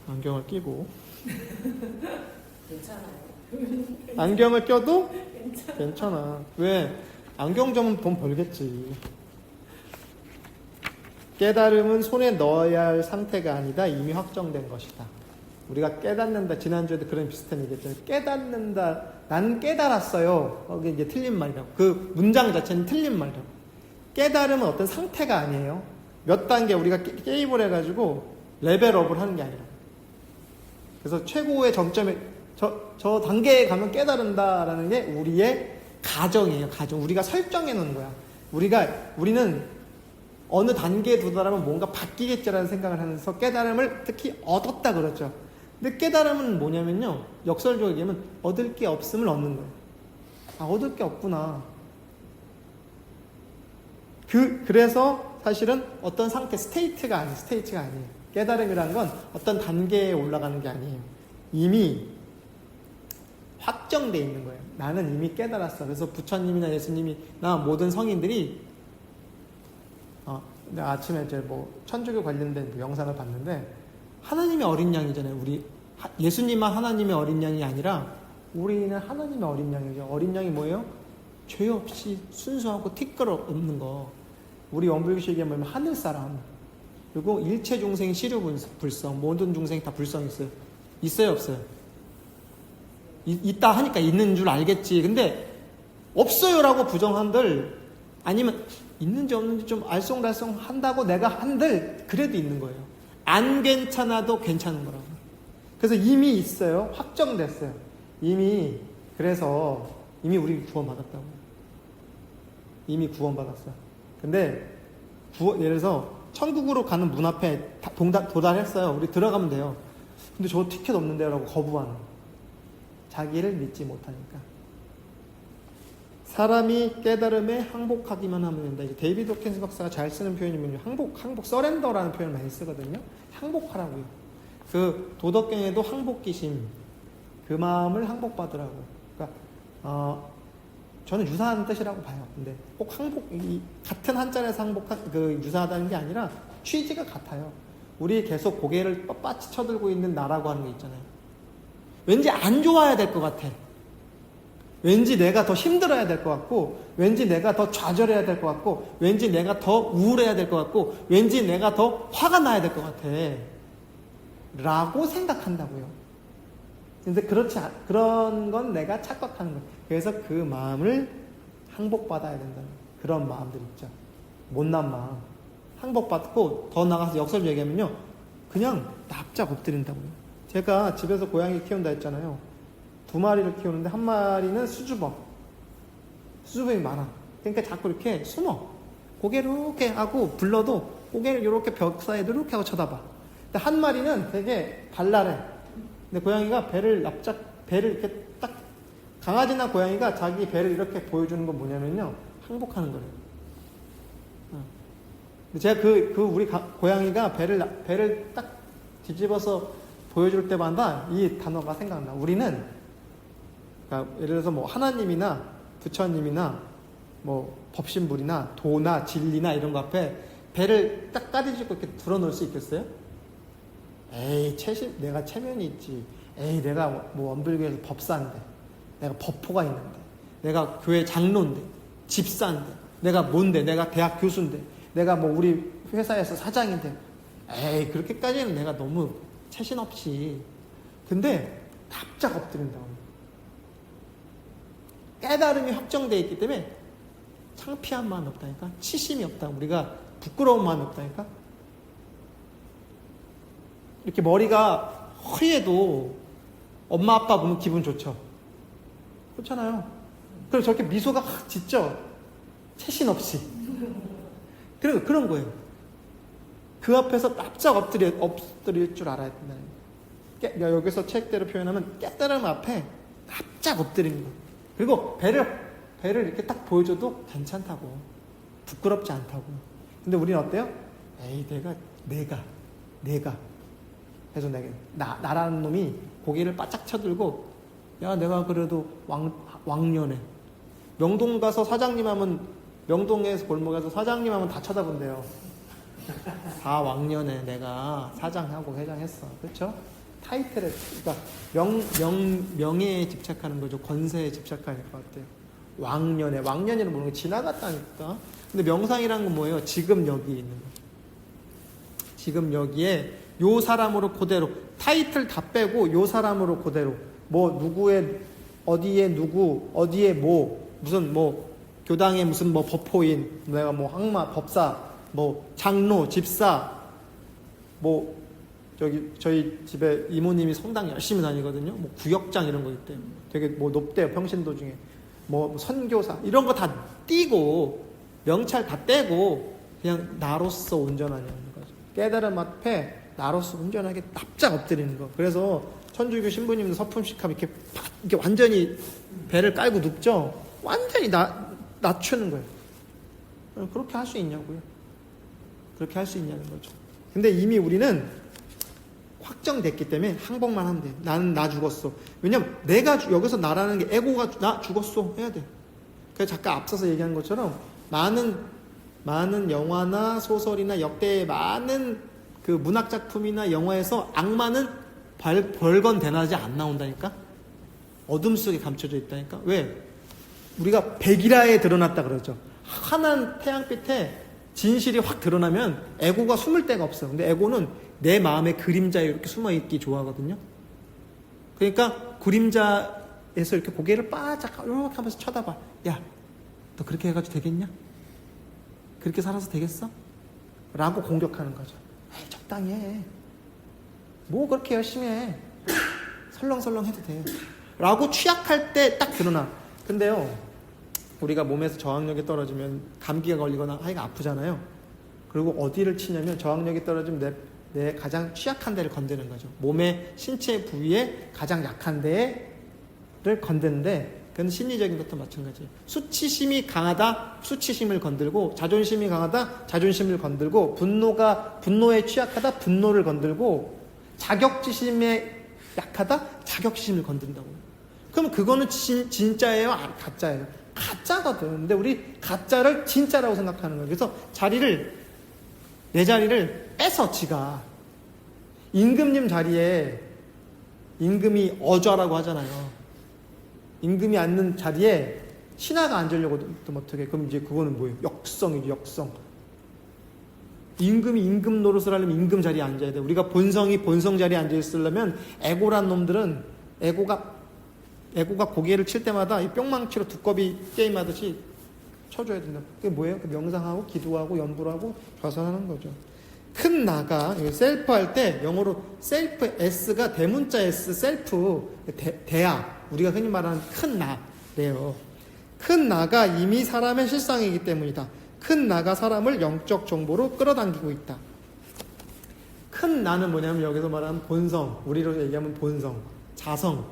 안경을 끼고 괜찮아요. 안경을 껴도 괜찮아. 왜? 안경점은 돈 벌겠지. 깨달음은 손에 넣어야 할 상태가 아니다. 이미 확정된 것이다. 우리가 깨닫는다. 지난주에도 그런 비슷한 얘기했잖아요. 깨닫는다. 나는 깨달았어요. 거기 이제 틀린 말이라고. 그 문장 자체는 틀린 말이라고. 깨달음은 어떤 상태가 아니에요. 몇 단계 우리가 게임을 해가지고 레벨업을 하는 게 아니라. 그래서 최고의 정점에 저 단계에 가면 깨달은다라는 게 우리의 가정이에요. 가정. 우리가 설정해 놓은 거야. 우리는 어느 단계에 도달하면 뭔가 바뀌겠지라는 생각을 하면서 깨달음을 특히 얻었다 그러죠. 근데 깨달음은 뭐냐면요. 역설적으로 얘기하면 얻을 게 없음을 얻는 거예요. 아, 얻을 게 없구나. 그래서 사실은 어떤 상태, 스테이트가 아니에요. 깨달음이라는 건 어떤 단계에 올라가는 게 아니에요. 이미 확정되어 있는 거예요. 나는 이미 깨달았어. 그래서 부처님이나 예수님이나 모든 성인들이 아침에 이제 뭐 천주교 관련된 영상을 봤는데 하나님의 어린 양이잖아요. 예수님만 하나님의 어린 양이 아니라 우리는 하나님의 어린 양이죠. 어린 양이 뭐예요? 죄 없이 순수하고 티끌 없는 거. 우리 원불교식 얘기하면 하늘 사람. 그리고 일체 중생 시류 불성. 모든 중생이 다 불성이 있어요. 있어요, 없어요? 있다 하니까 있는 줄 알겠지. 근데 없어요라고 부정한들 아니면 있는지 없는지 좀 알쏭달쏭 한다고 내가 한들 그래도 있는 거예요. 안 괜찮아도 괜찮은 거라고. 그래서 이미 있어요. 확정됐어요. 그래서 이미 우리 구원받았다고. 이미 구원받았어요. 근데 예를 들어서 천국으로 가는 문 앞에 도달했어요. 우리 들어가면 돼요. 근데 저 티켓 없는데요 라고 거부하는. 자기를 믿지 못하니까. 사람이 깨달음에 항복하기만 하면 된다. 이게 데이비드 호킨스 박사가 잘 쓰는 표현이면요. 항복, 서렌더라는 표현을 많이 쓰거든요. 항복하라고요. 그 도덕경에도 항복기심, 그 마음을 항복받으라고. 그러니까 저는 유사한 뜻이라고 봐요. 근데 꼭 같은 한자리에서 유사하다는 게 아니라 취지가 같아요. 우리 계속 고개를 빳빳이 쳐들고 있는 나라고 하는 게 있잖아요. 왠지 안 좋아야 될 것 같아. 왠지 내가 더 힘들어야 될 것 같고, 왠지 내가 더 좌절해야 될 것 같고, 왠지 내가 더 우울해야 될 것 같고, 왠지 내가 더 화가 나야 될 것 같아. 라고 생각한다고요. 근데 그런 건 내가 착각하는 거예요. 그래서 그 마음을 항복받아야 된다는 그런 마음들 있죠. 못난 마음. 항복받고 더 나가서 역설로 얘기하면요. 그냥 납작 엎드린다고요. 제가 집에서 고양이 키운다 했잖아요. 2마리를 키우는데 한 마리는 수줍어. 수줍음이 많아. 그러니까 자꾸 이렇게 숨어. 고개를 이렇게 하고 불러도 고개를 이렇게 벽 사이에 이렇게 하고 쳐다봐. 근데 한 마리는 되게 발랄해. 근데 고양이가 배를 이렇게 딱, 강아지나 고양이가 자기 배를 이렇게 보여주는 건 뭐냐면요. 항복하는 거예요. 근데 제가 우리 고양이가 배를 딱 뒤집어서 보여줄 때마다 이 단어가 생각나. 우리는, 그러니까 예를 들어서 뭐 하나님이나 부처님이나 뭐 법신불이나 도나 진리나 이런 거 앞에 배를 딱 까디집고 이렇게 들어놓을 수 있겠어요? 에이, 내가 체면이 있지. 에이, 내가 뭐 원불교에서 법사인데, 내가 법포가 있는데, 내가 교회 장로인데, 집사인데, 내가 뭔데, 내가 대학 교수인데, 내가 뭐 우리 회사에서 사장인데, 에이, 그렇게까지는 내가 너무 체신 없이. 근데 납작 엎드린다고. 깨달음이 확정되어 있기 때문에 창피한 마음이 없다니까. 치심이 없다. 우리가 부끄러운 마음이 없다니까. 이렇게 머리가 허리에도 엄마 아빠 보면 기분 좋죠. 그렇잖아요. 그리고 저렇게 미소가 확 짙죠. 체신 없이. 그리고 그런 거예요. 그 앞에서 납작 엎드릴 줄 알아야 된다. 여기서 책대로 표현하면 깨달음 앞에 납작 엎드리는 거예요. 그리고 배를 이렇게 딱 보여줘도 괜찮다고. 부끄럽지 않다고. 근데 우리는 어때요? 에이, 내가. 그래서 나라는 놈이 고개를 바짝 쳐들고, 야, 내가 그래도 왕년에. 명동 가서 사장님 하면, 명동에서 골목에서 사장님 하면 다 쳐다본대요. 4왕년에 내가 사장하고 회장했어. 그렇죠? 타이틀에, 그러니까 명예에 집착하는 거죠. 권세에 집착하는 것 같아요. 왕년이라는 모르는 게 지나갔다니까. 근데 명상이란 건 뭐예요? 지금 여기 있는 거. 지금 여기에 요 사람으로 그대로 타이틀 다 빼고 요 사람으로 그대로 뭐 누구의 어디에 누구 어디에 뭐 무슨 뭐 교당의 무슨 뭐 법호인 내가 뭐 항마 법사 뭐 장로 집사 뭐 저희 집에 이모님이 성당 열심히 다니거든요. 뭐 구역장 이런 거 있대요. 되게 뭐 높대요. 평신도 중에 뭐 선교사 이런 거 다 띄고 명찰 다 떼고 그냥 나로서 운전하냐는 거죠. 깨달음 앞에 나로서 운전하게 납작 엎드리는 거. 그래서 천주교 신부님도 서품식 하면 이렇게 완전히 배를 깔고 눕죠. 완전히 낮추는 거예요. 그렇게 할 수 있냐고요. 그렇게 할 수 있냐는 거죠. 근데 이미 우리는 확정됐기 때문에 항복만 하면 돼. 나는 나 죽었어. 왜냐면 내가 여기서 나라는 게 에고가 나 죽었어 해야 돼. 그래서 잠깐 앞서서 얘기한 것처럼 많은 영화나 소설이나 역대의 많은 그 문학 작품이나 영화에서 악마는 벌건대낮에 안 나온다니까. 어둠 속에 감춰져 있다니까. 왜? 우리가 백일하에 드러났다 그러죠. 환한 태양빛에 진실이 확 드러나면 에고가 숨을 데가 없어. 근데 에고는 내 마음의 그림자에 이렇게 숨어있기 좋아하거든요. 그러니까 그림자에서 이렇게 고개를 바짝 이렇게 하면서 쳐다봐. 야, 너 그렇게 해가지고 되겠냐? 그렇게 살아서 되겠어? 라고 공격하는 거죠. 에이, 적당히 해. 뭐 그렇게 열심히 해. 설렁설렁 해도 돼. 라고 취약할 때 딱 드러나. 근데요, 우리가 몸에서 저항력이 떨어지면 감기가 걸리거나 하기가 아프잖아요. 그리고 어디를 치냐면 저항력이 떨어지면 내 가장 취약한 데를 건드는 거죠. 몸의 신체 부위에 가장 약한 데를 건드는데 그건 심리적인 것도 마찬가지예요. 수치심이 강하다, 수치심을 건들고, 자존심이 강하다, 자존심을 건들고, 분노에 취약하다, 분노를 건들고, 자격지심에 약하다, 자격지심을 건든다고요. 그럼 그거는 진짜예요? 가짜예요? 가짜거든. 근데 우리 가짜를 진짜라고 생각하는 거예요. 그래서 내 자리를 뺏어, 지가. 임금님 자리에, 임금이 어좌라고 하잖아요. 임금이 앉는 자리에 신하가 앉으려고 하면 어떻게? 그럼 이제 그거는 뭐예요? 역성이죠, 역성. 임금이 임금 노릇을 하려면 임금 자리에 앉아야 돼. 우리가 본성 자리에 앉아 있으려면 에고란 놈들은 에고가 고개를 칠 때마다 이 뿅망치로 두꺼비 게임하듯이 쳐줘야 된다. 그게 뭐예요? 명상하고 기도하고 연부를 하고 좌선하는 거죠. 큰 나가, 셀프 할 때 영어로 셀프, S가 대문자 S, 셀프, 대야. 우리가 흔히 말하는 큰 나래요. 큰 나가 이미 사람의 실상이기 때문이다. 큰 나가 사람을 영적 정보로 끌어당기고 있다. 큰 나는 뭐냐면 여기서 말하는 본성, 우리로 얘기하면 본성, 자성,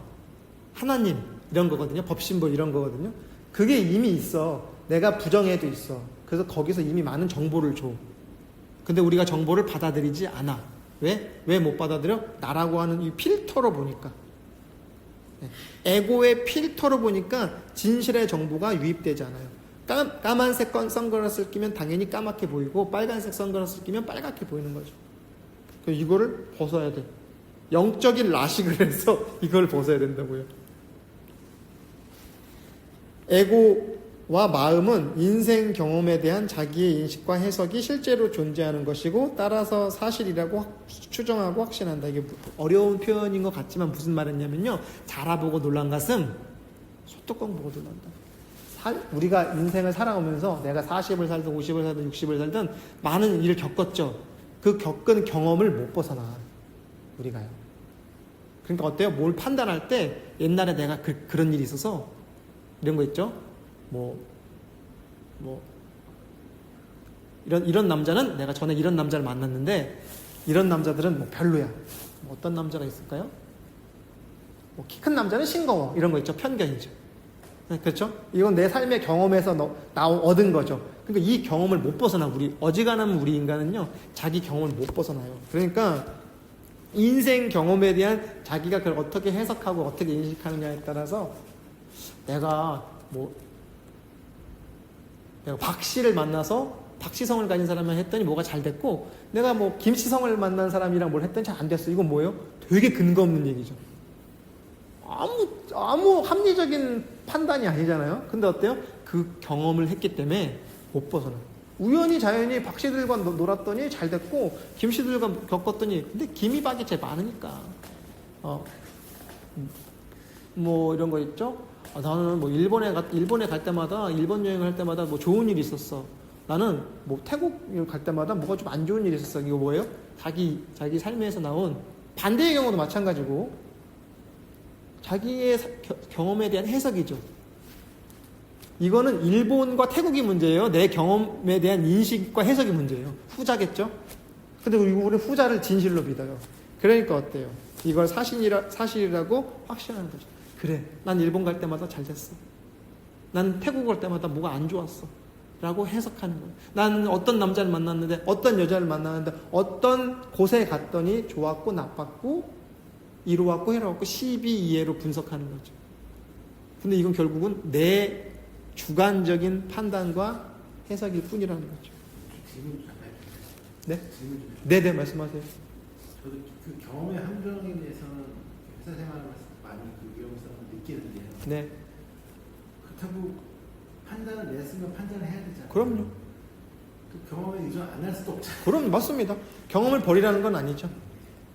하나님 이런 거거든요. 법신부 이런 거거든요. 그게 이미 있어. 내가 부정해도 있어. 그래서 거기서 이미 많은 정보를 줘. 근데 우리가 정보를 받아들이지 않아. 왜 못 받아들여? 나라고 하는 이 필터로 보니까. 에고의 필터로 보니까 진실의 정보가 유입되지 않아요. 까만색 선글라스를 끼면 당연히 까맣게 보이고 빨간색 선글라스를 끼면 빨갛게 보이는 거죠. 이거를 벗어야 돼. 영적인 라식을 해서 이걸 벗어야 된다고요. 에고와 마음은 인생 경험에 대한 자기의 인식과 해석이 실제로 존재하는 것이고 따라서 사실이라고 추정하고 확신한다. 이게 어려운 표현인 것 같지만 무슨 말이냐면요. 자라보고 놀란 가슴, 소뚜껑 보고 놀란다. 우리가 인생을 살아오면서 내가 40을 살든 50을 살든 60을 살든 많은 일을 겪었죠. 그 겪은 경험을 못 벗어나. 우리가요. 그러니까 어때요? 뭘 판단할 때 옛날에 내가 그런 일이 있어서 이런 거 있죠? 이런 남자는 내가 전에 이런 남자를 만났는데 이런 남자들은 뭐 별로야. 어떤 남자가 있을까요? 키 큰 남자는 싱거워. 이런 거 있죠? 편견이죠. 그렇죠? 이건 내 삶의 경험에서 얻은 거죠. 그러니까 이 경험을 못 벗어나. 어지간하면 우리 인간은요, 자기 경험을 못 벗어나요. 그러니까 인생 경험에 대한 자기가 그걸 어떻게 해석하고 어떻게 인식하느냐에 따라서 내가 박 씨를 만나서 박시성을 가진 사람이랑 했더니 뭐가 잘 됐고, 내가 뭐 김시성을 만난 사람이랑 뭘 했더니 잘 안 됐어. 이건 뭐예요? 되게 근거 없는 얘기죠. 아무 합리적인 판단이 아니잖아요. 근데 어때요? 그 경험을 했기 때문에 못 벗어나. 우연히 자연히 박씨들과 놀았더니 잘 됐고, 김씨들과 겪었더니, 근데 김이 박이 제일 많으니까. 뭐 이런 거 있죠? 나는 뭐 일본에 갈 때마다, 일본 여행을 할 때마다 뭐 좋은 일이 있었어. 나는 뭐 태국 갈 때마다 뭐가 좀 안 좋은 일이 있었어. 이거 뭐예요? 자기 삶에서 나온 반대의 경우도 마찬가지고, 자기의 경험에 대한 해석이죠. 이거는 일본과 태국이 문제예요. 내 경험에 대한 인식과 해석이 문제예요. 후자겠죠? 근데 우리는 후자를 진실로 믿어요. 그러니까 어때요? 이걸 사실이라고 확신하는 거죠. 그래, 난 일본 갈 때마다 잘 됐어. 난 태국 갈 때마다 뭐가 안 좋았어. 라고 해석하는 거예요. 난 어떤 남자를 만났는데, 어떤 여자를 만났는데, 어떤 곳에 갔더니 좋았고 나빴고 이로왔고 해로왔고 12이해로 분석하는 거죠. 근데 이건 결국은 내 주관적인 판단과 해석일 뿐이라는 거죠. 질문 잠깐. 네? 질문 좀. 네네, 말씀하세요. 저도 그 경험의 함정에 대해서는 회사 생활하면서 많이 그 위험성을 느끼는데요. 네. 그렇다고 판단을 냈으면 판단을 해야 되잖아요. 그럼요. 그 경험에 의존 안 할 수도 없잖아요. 그럼 맞습니다. 경험을 버리라는 건 아니죠.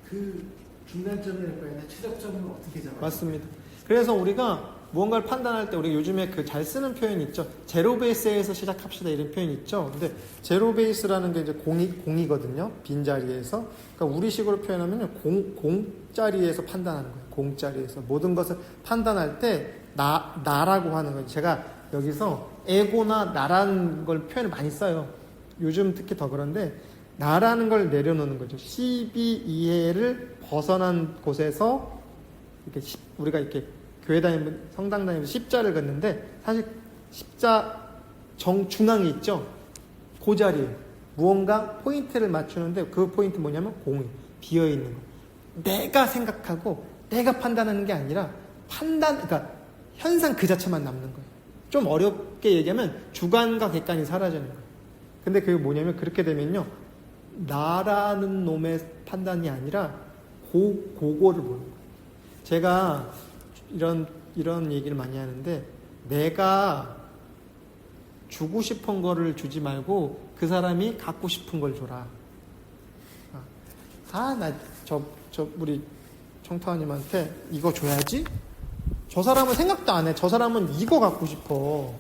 그 중간점이랄까 하나 최적점을 어떻게 잡아요? 맞습니다. 그래서 우리가 무언가를 판단할 때 우리가 요즘에 그 잘 쓰는 표현 있죠. 제로 베이스에서 시작합시다 이런 표현 있죠. 근데 제로 베이스라는 게 이제 공이거든요. 빈자리에서. 그러니까 우리식으로 표현하면 공자리에서 판단하는 거예요. 공자리에서 모든 것을 판단할 때 나라고 하는 거예요. 제가 여기서 에고나 나라는 걸 표현을 많이 써요. 요즘 특히 더 그런데 나라는 걸 내려놓는 거죠. 12이해를 벗어난 곳에서 이렇게 우리가 이렇게 교회 다니면 성당 다니면서 십자를 걷는데 사실 십자 중앙이 있죠. 그 자리에 무언가 포인트를 맞추는데 그 포인트 뭐냐면 공이 비어 있는 거. 내가 생각하고 내가 판단하는 게 아니라 그러니까 현상 그 자체만 남는 거예요. 좀 어렵게 얘기하면 주관과 객관이 사라지는 거예요. 근데 그게 뭐냐면 그렇게 되면요. 나라는 놈의 판단이 아니라 그거를 보는 거예요. 제가 이런 얘기를 많이 하는데 내가 주고 싶은 거를 주지 말고 그 사람이 갖고 싶은 걸 줘라. 우리 청타원님한테 이거 줘야지? 저 사람은 생각도 안 해. 저 사람은 이거 갖고 싶어.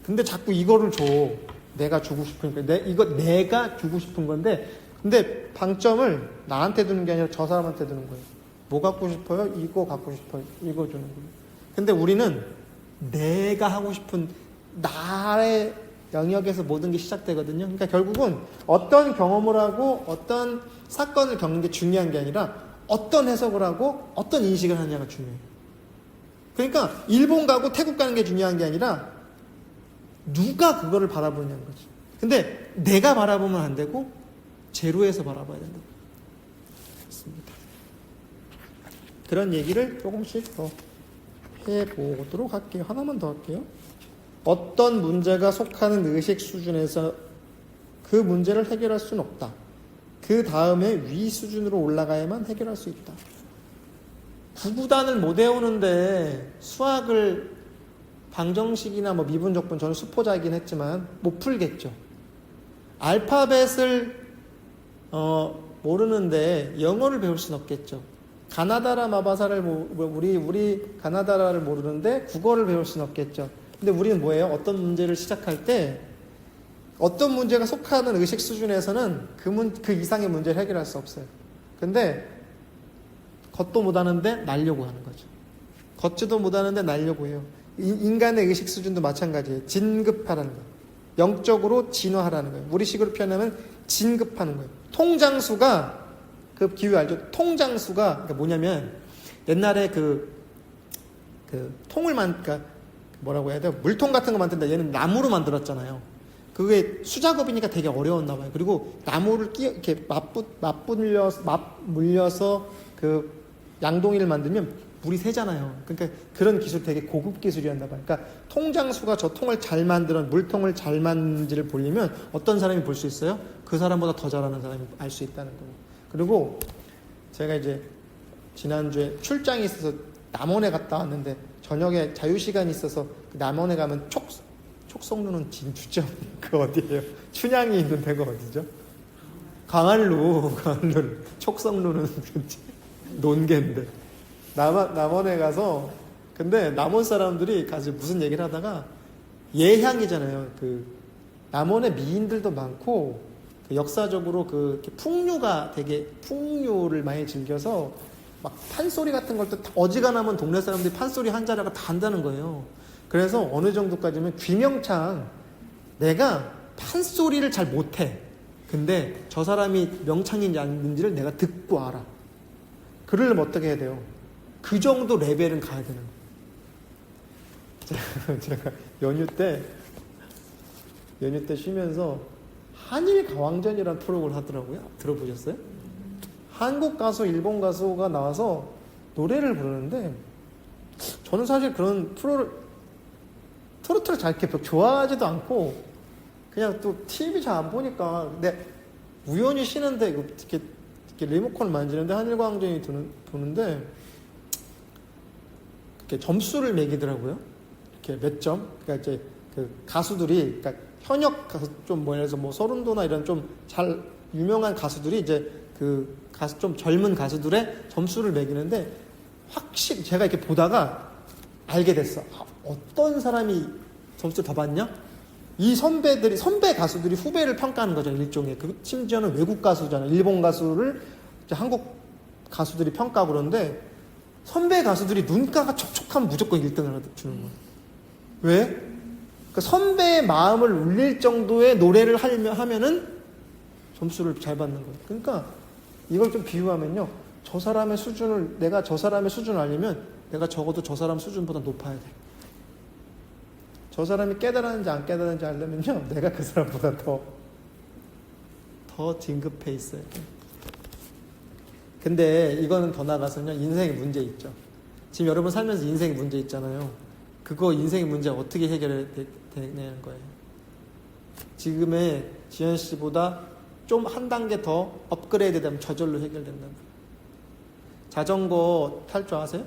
근데 자꾸 이거를 줘. 내가 주고 싶으니까. 내가 주고 싶은 건데, 근데 방점을 나한테 두는 게 아니라 저 사람한테 두는 거예요. 뭐 갖고 싶어요? 이거 갖고 싶어요. 이거 주는 거예요. 근데 우리는 내가 하고 싶은 나의 영역에서 모든 게 시작되거든요. 그러니까 결국은 어떤 경험을 하고 어떤 사건을 겪는 게 중요한 게 아니라 어떤 해석을 하고 어떤 인식을 하느냐가 중요해요. 그러니까 일본 가고 태국 가는 게 중요한 게 아니라 누가 그거를 바라보느냐는 거지. 근데 내가 바라보면 안 되고 제로에서 바라봐야 된다. 그렇습니다. 그런 얘기를 조금씩 더 해보도록 할게요. 하나만 더 할게요. 어떤 문제가 속하는 의식 수준에서 그 문제를 해결할 수는 없다. 그 다음에 위 수준으로 올라가야만 해결할 수 있다. 구구단을 못 외우는데 수학을 방정식이나 뭐 미분적분, 저는 수포자이긴 했지만 못 풀겠죠. 알파벳을 모르는데 영어를 배울 수는 없겠죠. 가나다라 마바사를 우리 가나다라를 모르는데 국어를 배울 수는 없겠죠. 근데 우리는 뭐예요? 어떤 문제를 시작할 때 어떤 문제가 속하는 의식 수준에서는 그 이상의 문제를 해결할 수 없어요. 근데 걷도 못하는데 날려고 하는 거죠. 걷지도 못하는데 날려고 해요. 인간의 의식 수준도 마찬가지예요. 진급하라는 거예요. 영적으로 진화하라는 거예요. 우리식으로 표현하면 진급하는 거예요. 통장수가 그 기후 알죠? 통장수가 그러니까 뭐냐면 옛날에 그 통을 그러니까 뭐라고 해야 돼요? 물통 같은 거 만든다. 얘는 나무로 만들었잖아요. 그게 수작업이니까 되게 어려웠나 봐요. 그리고 나무를 이렇게 맞물려서 그 양동이를 만들면 물이 새잖아요. 그러니까 그런 기술 되게 고급 기술이었나 봐요. 그러니까 통장수가 저 통을 잘 만들어 물통을 잘 만지를 보려면 어떤 사람이 볼 수 있어요? 그 사람보다 더 잘하는 사람이 알 수 있다는 거예요. 그리고 제가 이제 지난주에 출장이 있어서 남원에 갔다 왔는데 저녁에 자유시간이 있어서 그 남원에 가면 촉성루는 진주죠. 그 어디예요? 춘향이 있는 데가 어디죠? 강안루 촉성루는 논개인데 남원에 가서 근데 남원 사람들이 가서 무슨 얘기를 하다가 예향이잖아요. 그 남원에 미인들도 많고 그 역사적으로 그 풍류가 되게 풍류를 많이 즐겨서 막 판소리 같은 걸 또 어지간하면 동네 사람들이 판소리 한 자리가 다 한다는 거예요. 그래서 어느 정도까지면 귀명창 내가 판소리를 잘 못해. 근데 저 사람이 명창인지 아닌지를 내가 듣고 알아. 그러려면 어떻게 해야 돼요? 그 정도 레벨은 가야 되는 거예요. 제가 연휴 때 쉬면서 한일 가왕전이라는 프로그램을 하더라고요. 들어보셨어요? 한국 가수, 일본 가수가 나와서 노래를 부르는데 저는 사실 그런 트로트를 잘 이렇게 좋아하지도 않고 그냥 또 TV 잘 안 보니까 근데 우연히 쉬는데 이렇게 리모컨을 만지는데 한일광전이 도는데 이렇게 점수를 매기더라고요. 이렇게 몇 점. 그러니까 이제 그 가수들이 그러니까 현역 가수 좀 뭐 예를 들어서 뭐 서른도나 이런 좀 잘 유명한 가수들이 이제 그 가수 좀 젊은 가수들의 점수를 매기는데 확실히 제가 이렇게 보다가 알게 됐어. 어떤 사람이 점수를 더 받냐? 이 선배 가수들이 후배를 평가하는 거죠. 일종의. 심지어는 외국 가수잖아요. 일본 가수를 이제 한국 가수들이 평가하고 그러는데 선배 가수들이 눈가가 촉촉하면 무조건 1등을 주는 거예요. 왜? 그러니까 선배의 마음을 울릴 정도의 노래를 하면은 점수를 잘 받는 거예요. 그러니까 이걸 좀 비유하면요. 내가 저 사람의 수준을 알려면 내가 적어도 저 사람 수준보다 높아야 돼. 저 사람이 깨달았는지 안 깨달았는지 알려면요. 내가 그 사람보다 더 진급해 있어야 돼. 근데 이거는 더 나아가서는요. 인생의 문제 있죠. 지금 여러분 살면서 인생의 문제 있잖아요. 그거 인생의 문제 어떻게 해결되는 거예요. 지금의 지현 씨보다 좀 한 단계 더 업그레이드 되면 저절로 해결된다는 거예요. 자전거 탈 줄 아세요?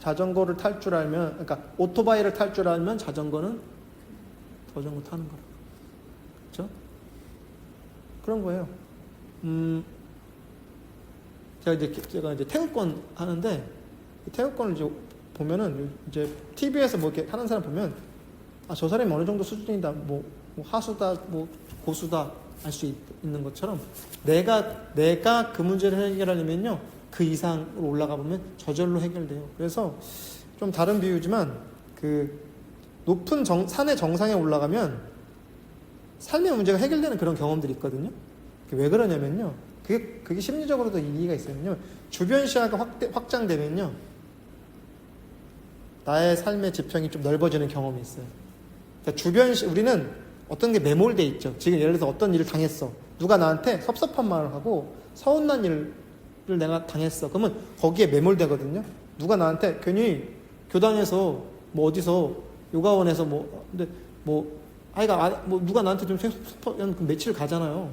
자전거를 탈 줄 알면, 그러니까 오토바이를 탈 줄 알면 자전거는 타는 거라고. 그렇죠? 그런 거예요. 제가 이제 태극권 하는데 태극권을 이제 보면은 이제 TV에서 뭐 이렇게 하는 사람 보면 저 사람이 어느 정도 수준이다, 뭐 하수다, 뭐 고수다 알 수 있는 것처럼 내가 그 문제를 해결하려면요 그 이상으로 올라가 보면 저절로 해결돼요. 그래서 좀 다른 비유지만 그 높은 산의 정상에 올라가면 삶의 문제가 해결되는 그런 경험들이 있거든요. 왜 그러냐면요. 그게 심리적으로도 이의가 있어요. 주변 시야가 확장되면요. 나의 삶의 지평이 좀 넓어지는 경험이 있어요. 그러니까 우리는 어떤 게 매몰돼 있죠. 지금 예를 들어서 어떤 일을 당했어. 누가 나한테 섭섭한 말을 하고 서운한 일을 내가 당했어. 그러면 거기에 매몰되거든요. 누가 나한테 괜히 교당에서 뭐 어디서 요가원에서 누가 나한테 좀 그럼 며칠 가잖아요.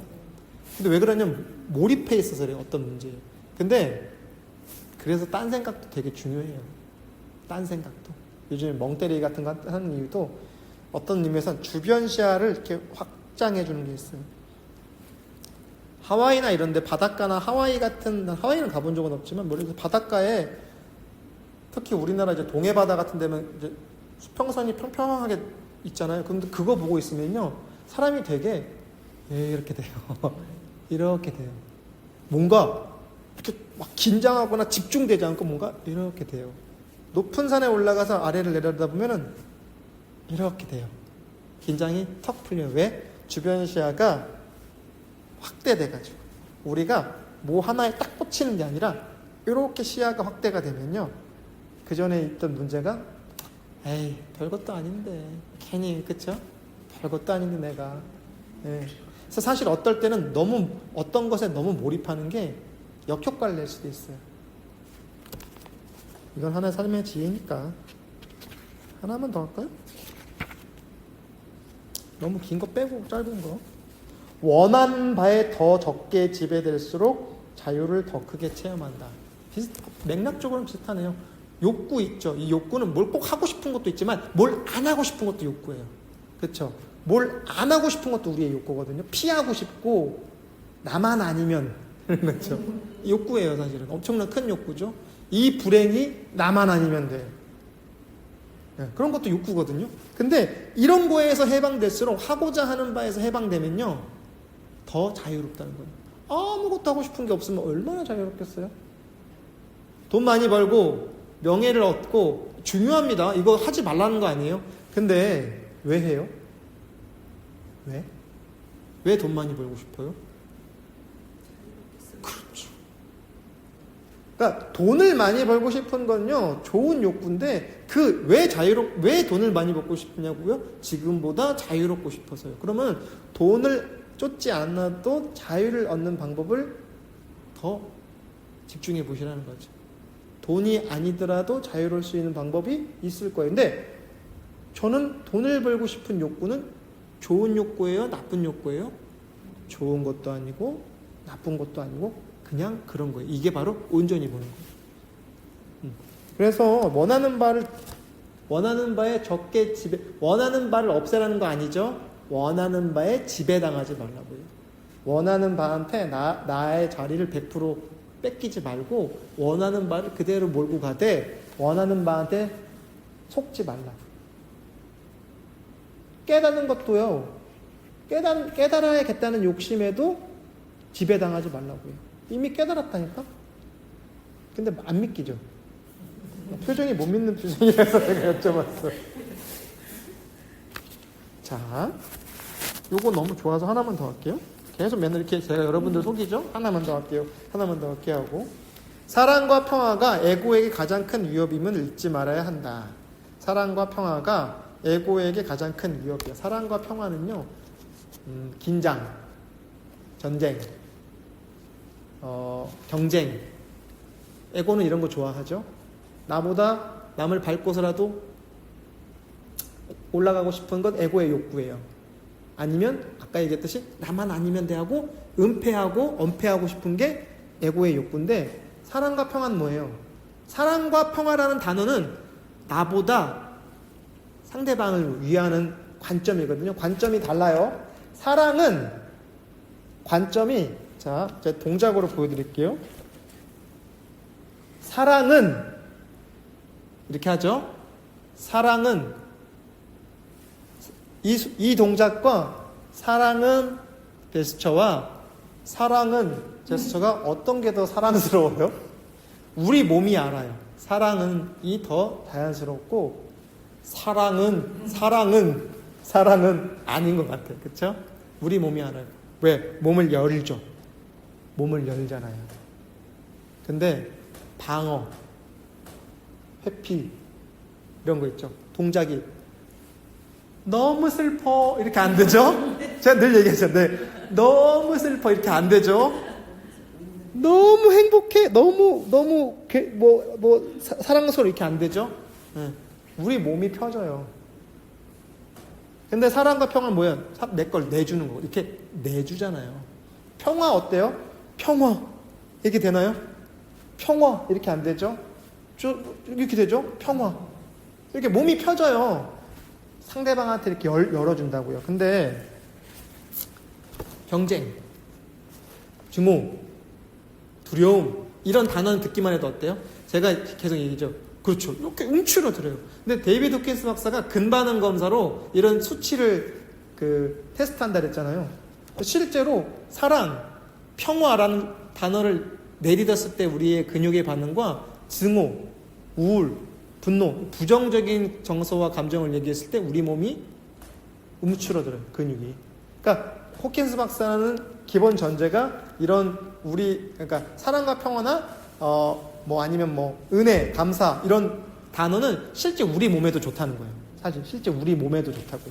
근데 왜 그러냐면 몰입해 있어서 그래요. 어떤 문제에. 근데 그래서 딴 생각도 되게 중요해요. 딴 생각도. 요즘에 멍때리기 같은 거 하는 이유도 어떤 의미에서는 주변 시야를 이렇게 확장해 주는 게 있어요. 하와이나 이런데 바닷가나 하와이는 가본 적은 없지만 모르겠어요. 바닷가에 특히 우리나라 이제 동해 바다 같은 데면 이제 수평선이 평평하게 있잖아요. 근데 그거 보고 있으면요 사람이 되게 이렇게 돼요. 이렇게 돼요. 뭔가 이렇게 막 긴장하거나 집중되지 않고 뭔가 이렇게 돼요. 높은 산에 올라가서 아래를 내려다보면은 이렇게 돼요. 긴장이 턱 풀려요. 왜? 주변 시야가 확대돼가지고 우리가 뭐 하나에 딱 꽂히는 게 아니라 이렇게 시야가 확대가 되면요 그 전에 있던 문제가 별것도 아닌데 괜히 그쵸? 별것도 아닌데 내가 그래서 사실 어떨 때는 어떤 것에 너무 몰입하는 게 역효과를 낼 수도 있어요. 이건 하나의 삶의 지혜니까. 하나만 더 할까요? 너무 긴 거 빼고 짧은 거. 원하는 바에 더 적게 지배될수록 자유를 더 크게 체험한다. 맥락적으로는 비슷하네요. 욕구 있죠. 이 욕구는 뭘 꼭 하고 싶은 것도 있지만 뭘 안 하고 싶은 것도 욕구예요. 그렇죠? 뭘 안 하고 싶은 것도 우리의 욕구거든요. 피하고 싶고 나만 아니면 그렇죠. 욕구예요. 사실은 엄청난 큰 욕구죠. 이 불행이 나만 아니면 돼. 네, 그런 것도 욕구거든요. 근데 이런 거에서 해방될수록 하고자 하는 바에서 해방되면요 더 자유롭다는 거예요. 아무것도 하고 싶은 게 없으면 얼마나 자유롭겠어요. 돈 많이 벌고 명예를 얻고 중요합니다. 이거 하지 말라는 거 아니에요. 근데 왜 해요? 왜? 왜 돈 많이 벌고 싶어요? 그렇죠. 그러니까 돈을 많이 벌고 싶은 건요 좋은 욕구인데 왜 돈을 많이 벌고 싶냐고요? 지금보다 자유롭고 싶어서요. 그러면 돈을 쫓지 않아도 자유를 얻는 방법을 더 집중해 보시라는 거죠. 돈이 아니더라도 자유로울 수 있는 방법이 있을 거예요. 근데 저는 돈을 벌고 싶은 욕구는 좋은 욕구예요? 나쁜 욕구예요? 좋은 것도 아니고 나쁜 것도 아니고 그냥 그런 거예요. 이게 바로 온전히 보는 거예요. 그래서 원하는 바에 적게 원하는 바를 없애라는 거 아니죠? 원하는 바에 지배당하지 말라고요. 원하는 바한테 나의 자리를 100% 뺏기지 말고 원하는 바를 그대로 몰고 가되 원하는 바한테 속지 말라고. 깨닫는 것도요. 깨달아야겠다는 욕심에도 지배당하지 말라고요. 이미 깨달았다니까? 근데 안 믿기죠? 표정이 못 믿는 표정이라서 제가 여쭤봤어요. 자, 요거 너무 좋아서 하나만 더 할게요. 계속 맨날 이렇게 제가 여러분들 속이죠? 하나만 더 할게요. 하나만 더 할게 하고. 사랑과 평화가 에고에게 가장 큰 위협임을 잊지 말아야 한다. 사랑과 평화가 에고에게 가장 큰 위협이야. 사랑과 평화는요, 긴장, 전쟁, 경쟁. 에고는 이런 거 좋아하죠. 나보다 남을 밟고서라도 올라가고 싶은 건 에고의 욕구예요. 아니면 아까 얘기했듯이 나만 아니면 돼 하고 은폐하고 엄폐하고 싶은 게 에고의 욕구인데 사랑과 평화는 뭐예요? 사랑과 평화라는 단어는 나보다 상대방을 위하는 관점이거든요. 관점이 달라요. 사랑은 관점이 자, 제가 동작으로 보여드릴게요. 사랑은 이렇게 하죠. 사랑은 이 동작과 사랑은 제스처와 사랑은 제스처가 어떤 게 더 사랑스러워요? 우리 몸이 알아요. 사랑은 이 더 자연스럽고 사랑은 아닌 것 같아요. 그렇죠? 우리 몸이 알아요. 왜? 몸을 열죠. 몸을 열잖아요. 근데 방어, 회피 이런 거 있죠. 동작이 너무 슬퍼 이렇게 안 되죠? 제가 늘 얘기하셨는데 너무 슬퍼 이렇게 안 되죠? 너무 행복해 너무 사랑스러워 이렇게 안 되죠? 네. 우리 몸이 펴져요. 근데 사랑과 평화는 뭐예요? 내 걸 내주는 거 이렇게 내주잖아요. 평화 어때요? 평화 이렇게 되나요? 평화 이렇게 안 되죠? 이렇게 되죠? 평화 이렇게 몸이 펴져요. 상대방한테 이렇게 열어준다고요. 근데 경쟁, 증오, 두려움 이런 단어는 듣기만 해도 어때요? 제가 계속 얘기죠. 그렇죠. 이렇게 움츠러들어요. 근데 데이비드 호킨스 박사가 근반응 검사로 이런 수치를 테스트한다 그랬잖아요. 실제로 사랑, 평화라는 단어를 내딛었을 때 우리의 근육의 반응과 증오, 우울, 분노, 부정적인 정서와 감정을 얘기했을 때 우리 몸이 움츠러들어요. 근육이. 그러니까 호킨스 박사는 기본 전제가 이런 그러니까 사랑과 평화나 아니면 은혜, 감사 이런 단어는 실제 우리 몸에도 좋다는 거예요. 사실 실제 우리 몸에도 좋다고.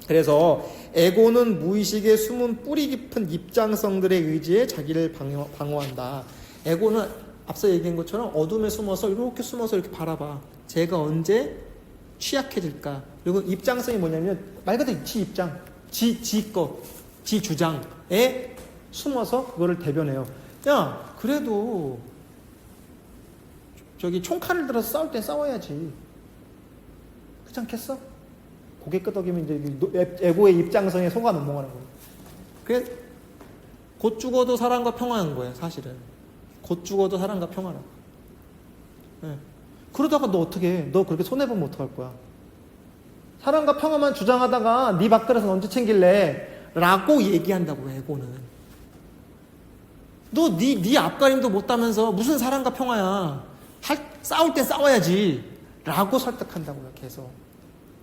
그래서 에고는 무의식의 숨은 뿌리 깊은 입장성들에 의지해 자기를 방어한다. 에고는 앞서 얘기한 것처럼 어둠에 숨어서 이렇게 바라봐. 쟤가 언제 취약해질까? 그리고 입장성이 뭐냐면 말 그대로 지 입장, 지 주장에 숨어서 그거를 대변해요. 야, 그래도 저기 총칼을 들어서 싸울 땐 싸워야지. 그렇지 않겠어? 고개 끄덕이면 이제 에고의 입장성에 속아 넘어가는 거예요. 그래 곧 죽어도 사랑과 평화인 거예요, 사실은. 곧 죽어도 사랑과 평화라고. 네. 그러다가 너 어떻게 해? 너 그렇게 손해보면 어떡할 거야? 사랑과 평화만 주장하다가 네 밥그릇은 언제 챙길래? 라고 얘기한다고, 에고는. 너 네 앞가림도 못 따면서 무슨 사랑과 평화야? 싸울 땐 싸워야지. 라고 설득한다고요, 계속.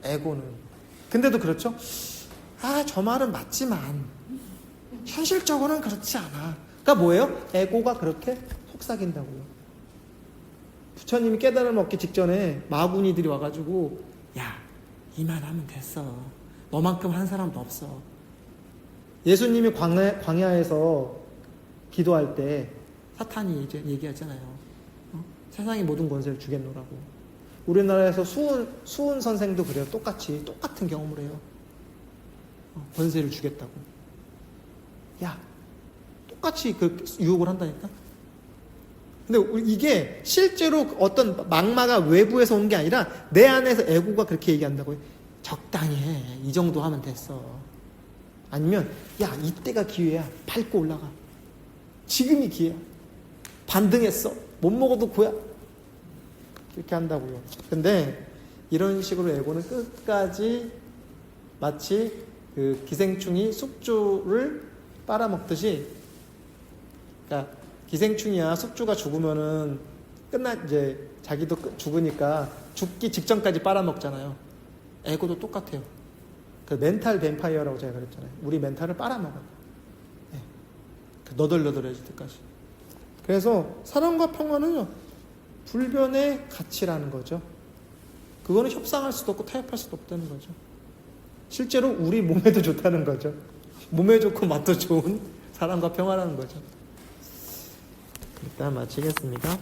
에고는. 근데도 그렇죠? 저 말은 맞지만 현실적으로는 그렇지 않아. 그러니까 뭐예요? 에고가 그렇게 속삭인다고요. 부처님이 깨달음을 얻기 직전에 마구니들이 와가지고 야, 이만하면 됐어. 너만큼 한 사람도 없어. 예수님이 광야에서 기도할 때 사탄이 이제 얘기하잖아요. 세상의 모든 권세를 주겠노라고. 우리나라에서 수은 선생도 그래요. 똑같은 경험을 해요. 권세를 주겠다고. 야, 똑같이 그 유혹을 한다니까. 근데 이게 실제로 어떤 막마가 외부에서 온 게 아니라 내 안에서 에고가 그렇게 얘기한다고요. 적당히 해. 이 정도 하면 됐어. 아니면 야, 이때가 기회야. 밟고 올라가. 지금이 기회야. 반등했어. 못 먹어도 고야. 이렇게 한다고요. 근데 이런 식으로 에고는 끝까지 마치 그 기생충이 숙주를 빨아먹듯이, 그러니까 기생충이야 숙주가 죽으면은 이제 자기도 죽으니까 죽기 직전까지 빨아먹잖아요. 에고도 똑같아요. 그 멘탈 뱀파이어라고 제가 그랬잖아요. 우리 멘탈을 빨아먹어요. 네. 그 너덜너덜해질 때까지. 그래서 사랑과 평화는요, 불변의 가치라는 거죠. 그거는 협상할 수도 없고 타협할 수도 없다는 거죠. 실제로 우리 몸에도 좋다는 거죠. 몸에 좋고 맛도 좋은 사랑과 평화라는 거죠. 일단 마치겠습니다.